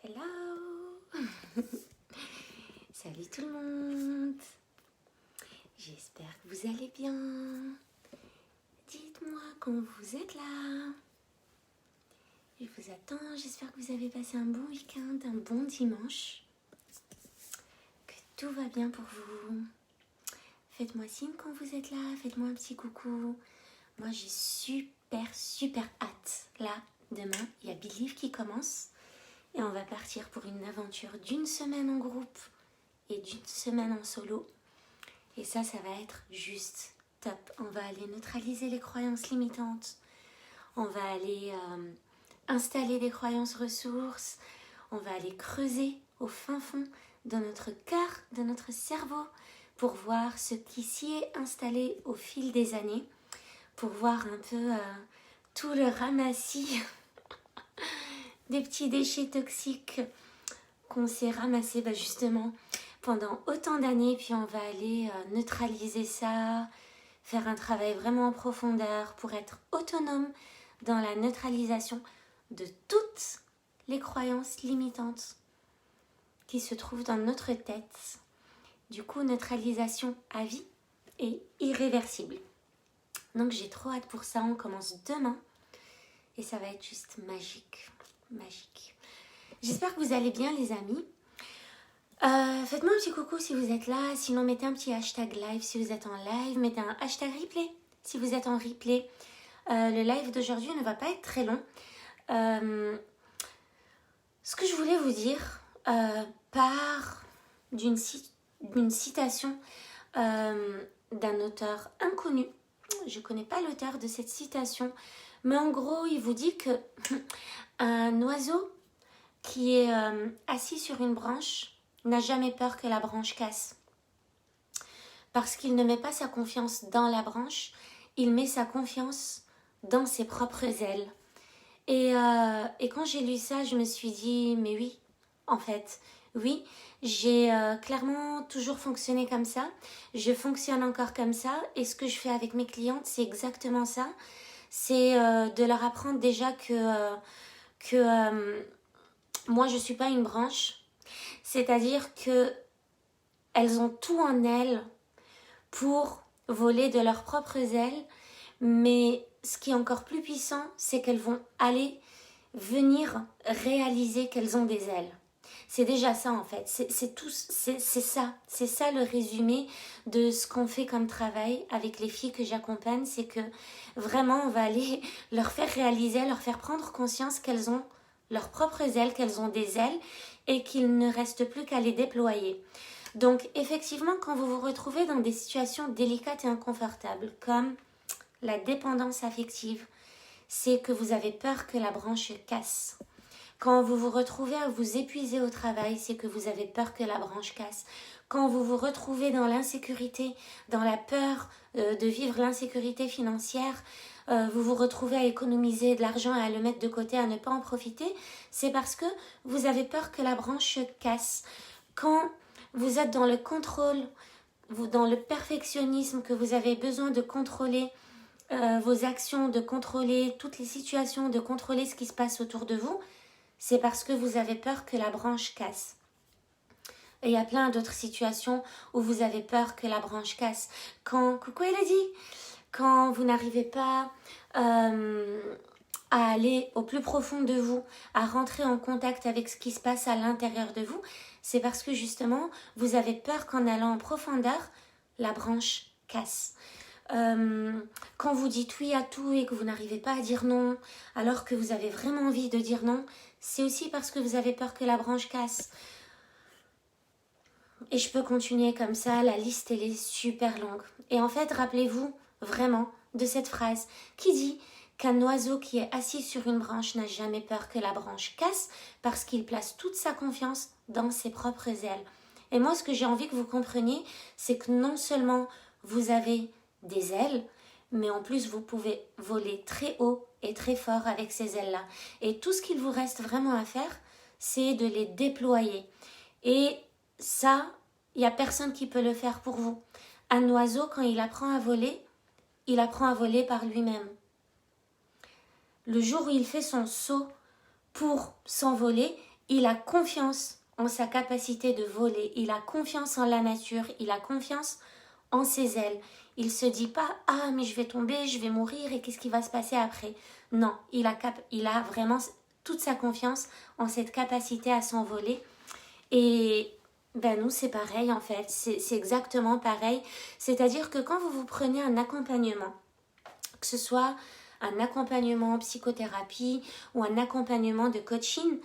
Hello. Salut tout le monde. J'espère que vous allez bien. Dites-moi quand vous êtes là. Je vous attends. J'espère que vous avez passé un bon week-end, un bon dimanche. Que tout va bien pour vous. Faites-moi signe quand vous êtes là. Faites-moi un petit coucou. Moi, j'ai super hâte. Là, demain, il y a Believe qui commence. Et on va partir pour une aventure d'une semaine en groupe et d'une semaine en solo. Et ça va être juste top. On va aller neutraliser les croyances limitantes. On va aller installer des croyances ressources. On va aller creuser au fin fond de notre cœur, de notre cerveau, pour voir ce qui s'y est installé au fil des années, pour voir un peu tout le ramassis des petits déchets toxiques qu'on s'est ramassés justement pendant autant d'années. Puis on va aller neutraliser ça, faire un travail vraiment en profondeur pour être autonome dans la neutralisation de toutes les croyances limitantes qui se trouvent dans notre tête. Du coup, neutralisation à vie et irréversible. Donc j'ai trop hâte pour ça. On commence demain et ça va être juste magique. J'espère que vous allez bien les amis. Faites-moi un petit coucou si vous êtes là. Sinon mettez un petit hashtag live si vous êtes en live. Mettez un hashtag replay si vous êtes en replay. Le live d'aujourd'hui ne va pas être très long. Ce que je voulais vous dire part d'une citation d'un auteur inconnu. Je ne connais pas l'auteur de cette citation. Mais en gros, il vous dit que un oiseau qui est assis sur une branche n'a jamais peur que la branche casse. Parce qu'il ne met pas sa confiance dans la branche, il met sa confiance dans ses propres ailes. Et quand j'ai lu ça, je me suis dit, mais oui, en fait, oui, j'ai clairement toujours fonctionné comme ça. Je fonctionne encore comme ça. Et ce que je fais avec mes clientes, c'est exactement ça. C'est de leur apprendre déjà que moi, je ne suis pas une branche. C'est-à-dire qu'elles ont tout en elles pour voler de leurs propres ailes. Mais ce qui est encore plus puissant, c'est qu'elles vont venir réaliser qu'elles ont des ailes. C'est déjà ça en fait, c'est ça le résumé de ce qu'on fait comme travail avec les filles que j'accompagne, c'est que vraiment on va aller leur faire réaliser, leur faire prendre conscience qu'elles ont leurs propres ailes, qu'elles ont des ailes et qu'il ne reste plus qu'à les déployer. Donc effectivement, quand vous vous retrouvez dans des situations délicates et inconfortables comme la dépendance affective, c'est que vous avez peur que la branche casse. Quand vous vous retrouvez à vous épuiser au travail, c'est que vous avez peur que la branche casse. Quand vous vous retrouvez dans l'insécurité, dans la peur de vivre l'insécurité financière, vous vous retrouvez à économiser de l'argent et à le mettre de côté, à ne pas en profiter, c'est parce que vous avez peur que la branche casse. Quand vous êtes dans le contrôle, dans le perfectionnisme, que vous avez besoin de contrôler vos actions, de contrôler toutes les situations, de contrôler ce qui se passe autour de vous, c'est parce que vous avez peur que la branche casse. Et il y a plein d'autres situations où vous avez peur que la branche casse. Coucou Elodie, quand vous n'arrivez pas à aller au plus profond de vous, à rentrer en contact avec ce qui se passe à l'intérieur de vous, c'est parce que justement, vous avez peur qu'en allant en profondeur, la branche casse. Quand vous dites oui à tout et que vous n'arrivez pas à dire non, alors que vous avez vraiment envie de dire non, c'est aussi parce que vous avez peur que la branche casse. Et je peux continuer comme ça, la liste elle est super longue. Et en fait, rappelez-vous vraiment de cette phrase qui dit qu'un oiseau qui est assis sur une branche n'a jamais peur que la branche casse parce qu'il place toute sa confiance dans ses propres ailes. Et moi, ce que j'ai envie que vous compreniez, c'est que non seulement vous avez des ailes, mais en plus vous pouvez voler très haut et très fort avec ces ailes-là. Et tout ce qu'il vous reste vraiment à faire, c'est de les déployer. Et ça, il n'y a personne qui peut le faire pour vous. Un oiseau, quand il apprend à voler par lui-même. Le jour où il fait son saut pour s'envoler, il a confiance en sa capacité de voler, il a confiance en la nature, il a confiance en ses ailes. Il se dit pas « Ah, mais je vais tomber, je vais mourir et qu'est-ce qui va se passer après ?» Non, il a vraiment toute sa confiance en cette capacité à s'envoler. Et ben nous, c'est pareil en fait, c'est exactement pareil. C'est-à-dire que quand vous prenez un accompagnement, que ce soit un accompagnement en psychothérapie ou un accompagnement de coaching,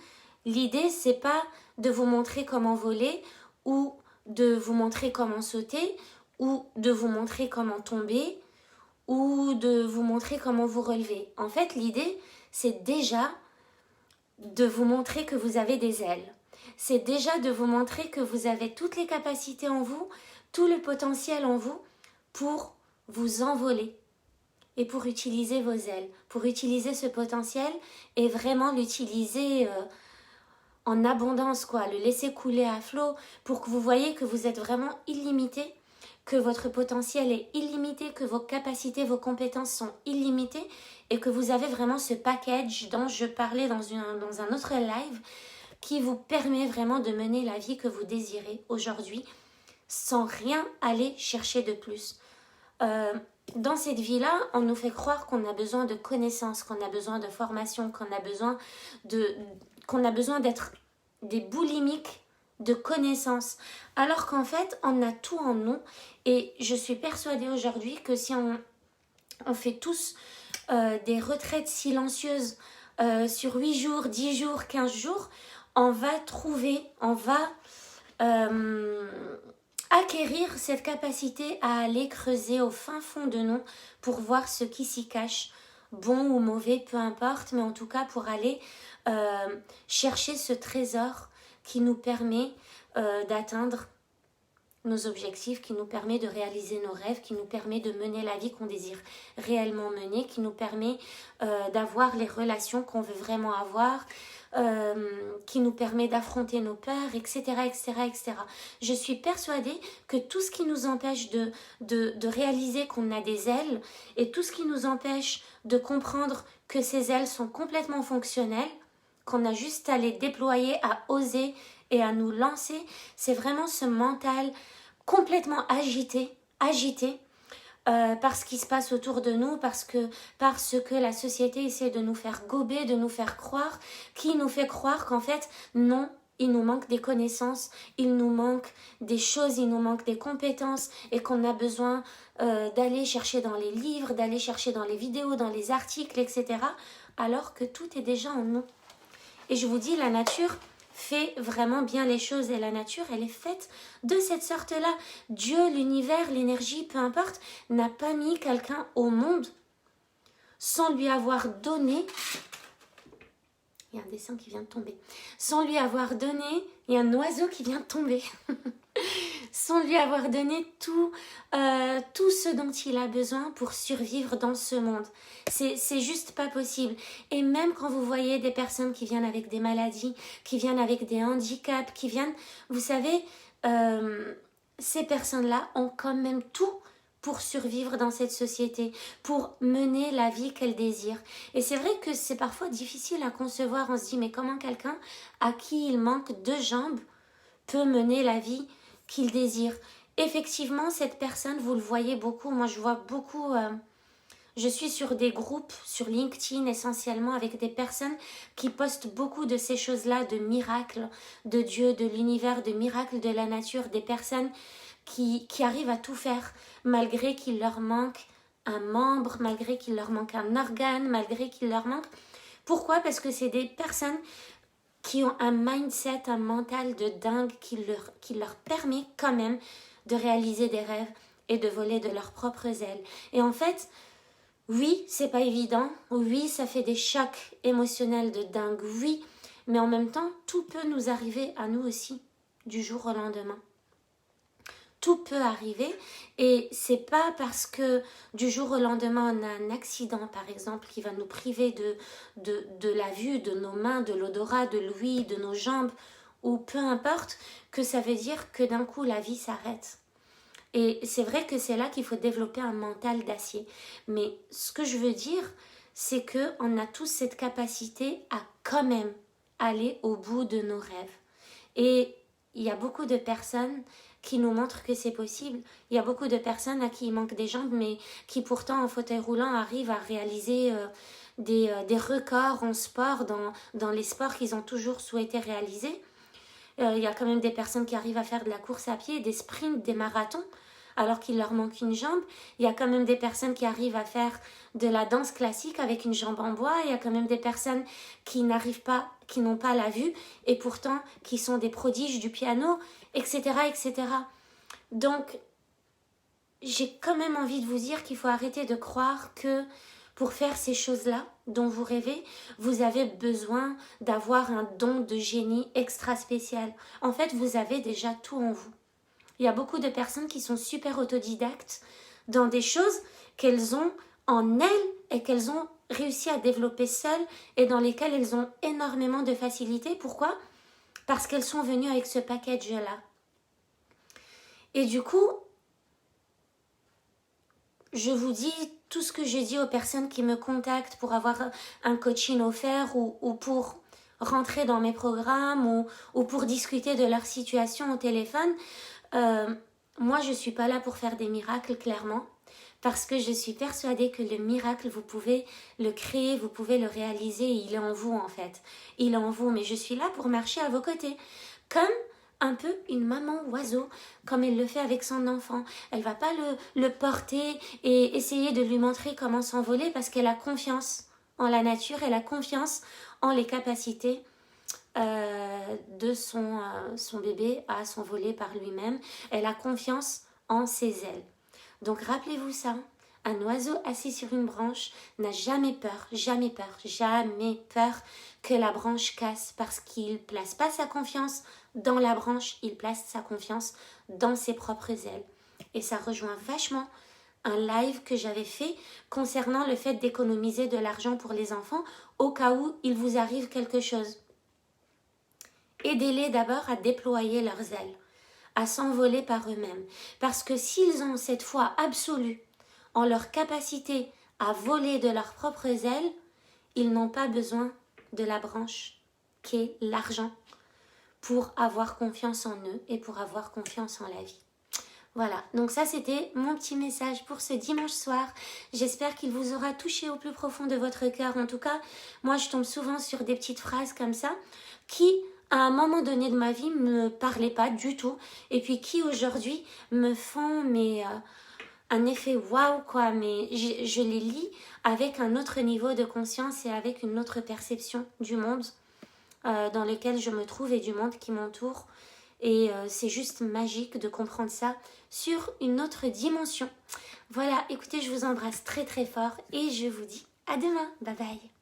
l'idée, c'est pas de vous montrer comment voler ou de vous montrer comment sauter ou de vous montrer comment tomber ou de vous montrer comment vous relever. En fait, l'idée, c'est déjà de vous montrer que vous avez des ailes. C'est déjà de vous montrer que vous avez toutes les capacités en vous, tout le potentiel en vous pour vous envoler et pour utiliser vos ailes, pour utiliser ce potentiel et vraiment l'utiliser en abondance, quoi, le laisser couler à flot pour que vous voyez que vous êtes vraiment illimité, que votre potentiel est illimité, que vos capacités, vos compétences sont illimitées et que vous avez vraiment ce package dont je parlais dans un autre live qui vous permet vraiment de mener la vie que vous désirez aujourd'hui sans rien aller chercher de plus. Dans cette vie-là, on nous fait croire qu'on a besoin de connaissances, qu'on a besoin de formation, qu'on a besoin d'être des boulimiques de connaissances, alors qu'en fait, on a tout en nous. Et je suis persuadée aujourd'hui que si on fait tous des retraites silencieuses sur 8 jours, 10 jours, 15 jours, on va acquérir cette capacité à aller creuser au fin fond de nous pour voir ce qui s'y cache, bon ou mauvais, peu importe, mais en tout cas pour aller chercher ce trésor qui nous permet d'atteindre nos objectifs, qui nous permet de réaliser nos rêves, qui nous permet de mener la vie qu'on désire réellement mener, qui nous permet d'avoir les relations qu'on veut vraiment avoir, qui nous permet d'affronter nos peurs, etc., etc., etc. Je suis persuadée que tout ce qui nous empêche de réaliser qu'on a des ailes et tout ce qui nous empêche de comprendre que ces ailes sont complètement fonctionnelles, qu'on a juste à les déployer, à oser et à nous lancer, c'est vraiment ce mental complètement agité par ce qui se passe autour de nous, parce que la société essaie de nous faire gober, de nous faire croire, qui nous fait croire qu'en fait, non, il nous manque des connaissances, il nous manque des choses, il nous manque des compétences et qu'on a besoin d'aller chercher dans les livres, d'aller chercher dans les vidéos, dans les articles, etc. alors que tout est déjà en nous. Et je vous dis, la nature fait vraiment bien les choses et la nature, elle est faite de cette sorte-là. Dieu, l'univers, l'énergie, peu importe, n'a pas mis quelqu'un au monde sans lui avoir donné... Il y a un dessin qui vient de tomber. Sans lui avoir donné... Il y a un oiseau qui vient de tomber. Sans lui avoir donné tout ce dont il a besoin pour survivre dans ce monde. C'est juste pas possible. Et même quand vous voyez des personnes qui viennent avec des maladies, qui viennent avec des handicaps, qui viennent... Vous savez, ces personnes-là ont quand même tout pour survivre dans cette société, pour mener la vie qu'elles désirent. Et c'est vrai que c'est parfois difficile à concevoir. On se dit, mais comment quelqu'un à qui il manque 2 jambes peut mener la vie qu'il désire? Effectivement, cette personne, vous le voyez beaucoup. Moi, je vois beaucoup... je suis sur des groupes, sur LinkedIn essentiellement, avec des personnes qui postent beaucoup de ces choses-là, de miracles de Dieu, de l'univers, de miracles de la nature, des personnes qui arrivent à tout faire, malgré qu'il leur manque un membre, malgré qu'il leur manque un organe, malgré qu'il leur manque... Pourquoi? Parce que c'est des personnes qui ont un mindset, un mental de dingue qui leur permet quand même de réaliser des rêves et de voler de leurs propres ailes. Et en fait, oui, c'est pas évident, oui, ça fait des chocs émotionnels de dingue, oui, mais en même temps, tout peut nous arriver à nous aussi, du jour au lendemain. Tout peut arriver et c'est pas parce que du jour au lendemain on a un accident par exemple qui va nous priver de la vue, de nos mains, de l'odorat, de l'ouïe, de nos jambes ou peu importe que ça veut dire que d'un coup la vie s'arrête. Et c'est vrai que c'est là qu'il faut développer un mental d'acier. Mais ce que je veux dire, c'est qu'on a tous cette capacité à quand même aller au bout de nos rêves. Et il y a beaucoup de personnes qui nous montrent que c'est possible. Il y a beaucoup de personnes à qui il manque des jambes, mais qui pourtant en fauteuil roulant arrivent à réaliser des records en sport, dans les sports qu'ils ont toujours souhaité réaliser. Il y a quand même des personnes qui arrivent à faire de la course à pied, des sprints, des marathons, alors qu'il leur manque une jambe. Il y a quand même des personnes qui arrivent à faire de la danse classique avec une jambe en bois. Il y a quand même des personnes qui n'arrivent pas, qui n'ont pas la vue et pourtant qui sont des prodiges du piano, etc., etc. Donc, j'ai quand même envie de vous dire qu'il faut arrêter de croire que pour faire ces choses-là dont vous rêvez, vous avez besoin d'avoir un don de génie extra spécial. En fait, vous avez déjà tout en vous. Il y a beaucoup de personnes qui sont super autodidactes dans des choses qu'elles ont en elles et qu'elles ont réussi à développer seules et dans lesquelles elles ont énormément de facilité. Pourquoi ? Parce qu'elles sont venues avec ce package-là. Et du coup, je vous dis tout ce que je dis aux personnes qui me contactent pour avoir un coaching offert ou pour rentrer dans mes programmes ou pour discuter de leur situation au téléphone. Moi, je ne suis pas là pour faire des miracles, clairement, parce que je suis persuadée que le miracle, vous pouvez le créer, vous pouvez le réaliser, il est en vous en fait. Il est en vous, mais je suis là pour marcher à vos côtés. Comme un peu une maman oiseau, comme elle le fait avec son enfant. Elle va pas le porter et essayer de lui montrer comment s'envoler parce qu'elle a confiance en la nature, elle a confiance en les capacités de son bébé à s'envoler par lui-même. Elle a confiance en ses ailes. Donc rappelez-vous ça, un oiseau assis sur une branche n'a jamais peur que la branche casse parce qu'il ne place pas sa confiance dans la branche, il place sa confiance dans ses propres ailes. Et ça rejoint vachement un live que j'avais fait concernant le fait d'économiser de l'argent pour les enfants au cas où il vous arrive quelque chose. Aidez-les d'abord à déployer leurs ailes, à s'envoler par eux-mêmes. Parce que s'ils ont cette foi absolue en leur capacité à voler de leurs propres ailes, ils n'ont pas besoin de la branche qu'est l'argent pour avoir confiance en eux et pour avoir confiance en la vie. Voilà, donc ça c'était mon petit message pour ce dimanche soir. J'espère qu'il vous aura touché au plus profond de votre cœur. En tout cas, moi je tombe souvent sur des petites phrases comme ça qui, à un moment donné de ma vie, me parlaient pas du tout et puis qui aujourd'hui me font un effet waouh quoi, mais je les lis avec un autre niveau de conscience et avec une autre perception du monde dans lequel je me trouve et du monde qui m'entoure. Et c'est juste magique de comprendre ça sur une autre dimension. Voilà, écoutez, je vous embrasse très très fort et je vous dis à demain. Bye bye.